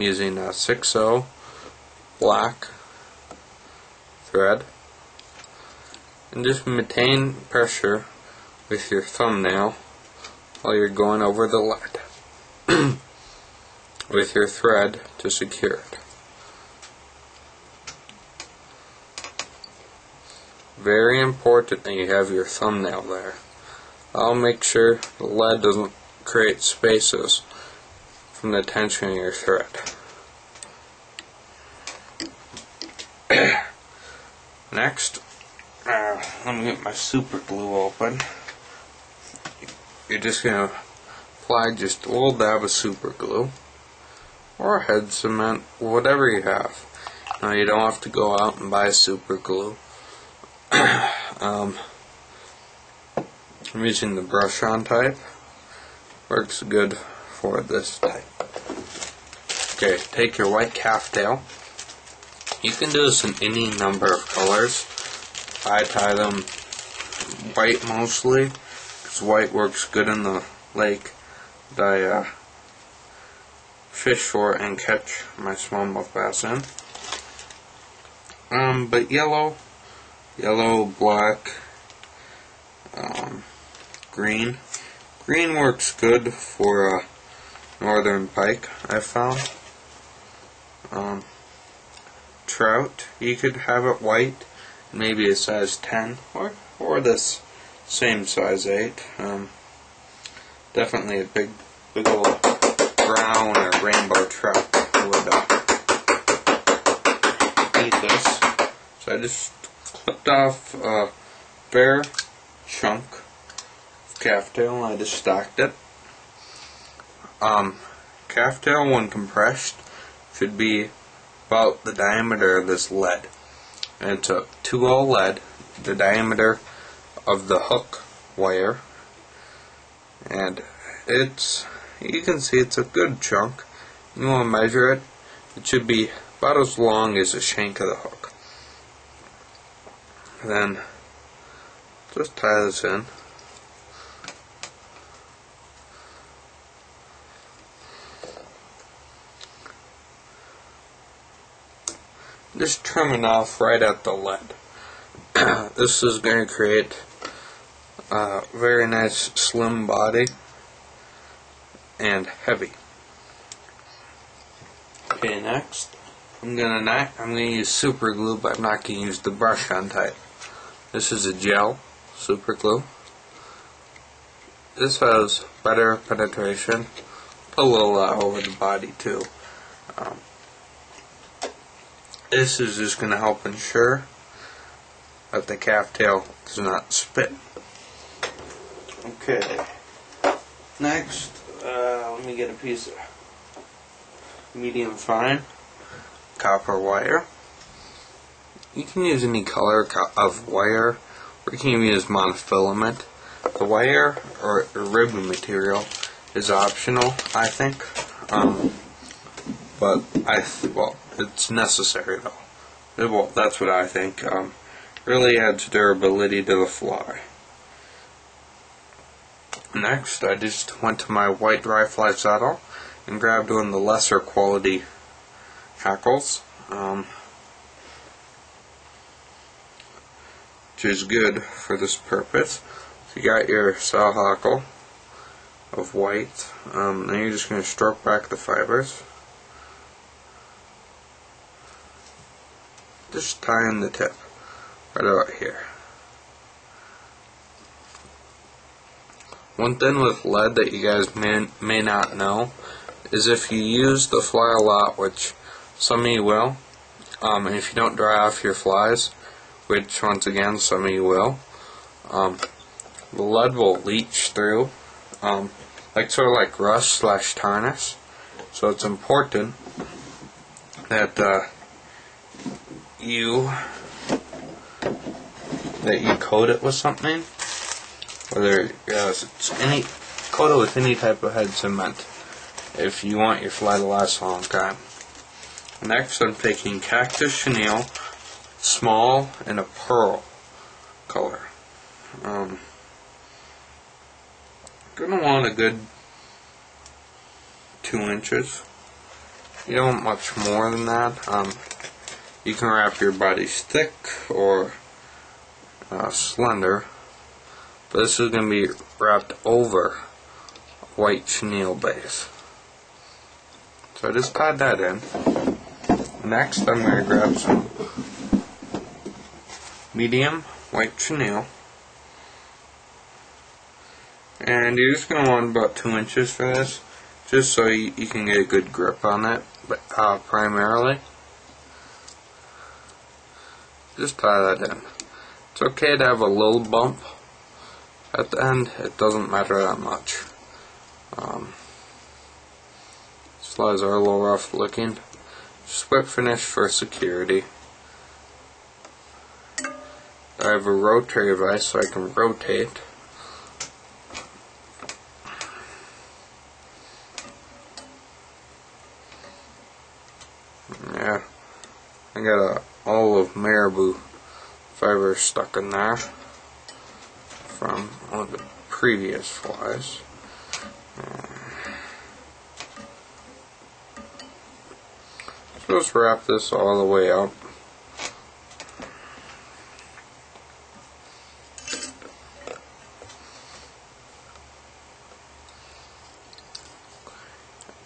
using a 6/0 black thread, and just maintain pressure with your thumbnail while you're going over the lead with your thread to secure it. Very important that you have your thumbnail there. I'll make sure the lead doesn't create spaces from the tension of your thread. Next, let me get my super glue open. You're just going to apply just a little dab of super glue or head cement, whatever you have. Now you don't have to go out and buy super glue. I'm using the brush on type. Works good for this type. Okay, take your white calf tail. You can do this in any number of colors. I tie them white mostly, because white works good in the lake that I fish for and catch my smallmouth bass in. But yellow, black, green. Green works good for northern pike, I found. Trout, you could have it white, maybe a size 10, or this same size 8. Definitely a big old brown or rainbow trout would eat this. So I just clipped off a bare chunk of calf tail and I just stacked it. Calf tail, when compressed, should be about the diameter of this lead. And it's a 2/0 lead, the diameter of the hook wire. And you can see it's a good chunk. You want to measure it. It should be about as long as the shank of the hook. And then just tie this in. Just trimming off right at the lead. This is going to create a very nice slim body and heavy. Okay, next I'm gonna use super glue, but I'm not gonna use the brush on type. This is a gel super glue. This has better penetration. Put a little over the body too. This is just going to help ensure that the calf tail does not spit. Okay. Next, let me get a piece of medium fine copper wire. You can use any color of wire, or you can even use monofilament. The wire or ribbon material is optional, I think. But it's necessary though. Well, that's what I think. Really adds durability to the fly. Next, I just went to my white dry fly saddle and grabbed one of the lesser quality Hackles, which is good for this purpose. So you got your saw hackle of white, and you're just going to stroke back the fibers. Just tying the tip right about here. One thing with lead that you guys may not know is if you use the fly a lot, which some of you will, and if you don't dry off your flies, which once again some of you will, the lead will leach through, sort of like rust / tarnish. So it's important that you coat it with something, whether coat it with any type of head cement if you want your fly to last a long time. Next, I'm taking cactus chenile, small, in a pearl color. Gonna want a good 2 inches. you don't want much more than that. You can wrap your bodies thick or slender, but this is going to be wrapped over a white chenille base. So I just tied that in. Next, I'm going to grab some medium white chenille, and you're just going to want about 2 inches for this, just so you can get a good grip on it. But primarily, just tie that in. It's okay to have a little bump at the end, it doesn't matter that much. Slides are a little rough looking. Just whip finish for security. I have a rotary vise so I can rotate. Yeah, I got a olive marabou fiber stuck in there from one of the previous flies. So let's wrap this all the way up.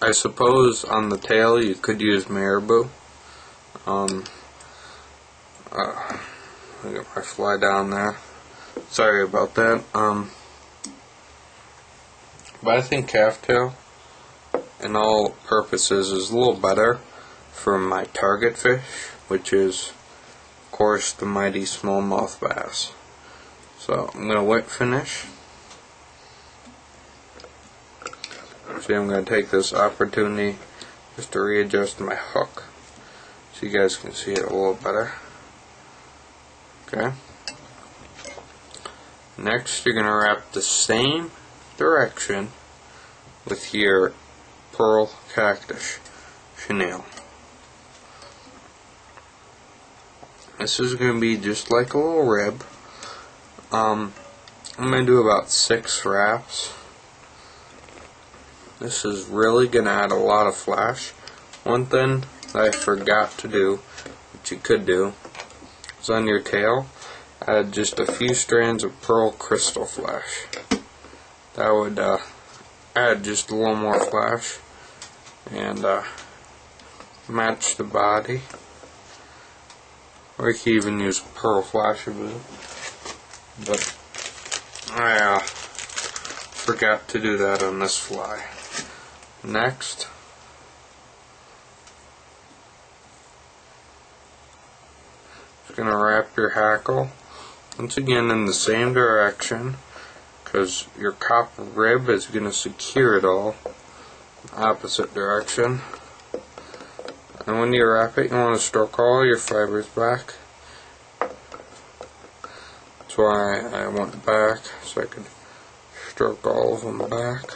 I suppose on the tail you could use marabou. I got my fly down there. Sorry about that. But I think calf tail, in all purposes, is a little better for my target fish, which is, of course, the mighty smallmouth bass. So I'm going to whip finish. See, I'm going to take this opportunity just to readjust my hook so you guys can see it a little better. Okay. Next, you're going to wrap the same direction with your pearl cactus chenille. This is going to be just like a little rib. I'm going to do about 6 wraps. This is really going to add a lot of flash. One thing that I forgot to do, which you could do, is on your tail, add just a few strands of pearl crystal flash. That would add just a little more flash and match the body. Or you can even use pearl flash of it. But I forgot to do that on this fly. Next, just going to wrap your hackle once again in the same direction, because your copper rib is going to secure it all opposite direction. And when you wrap it, you want to stroke all your fibers back. That's why I went back, so I could stroke all of them back.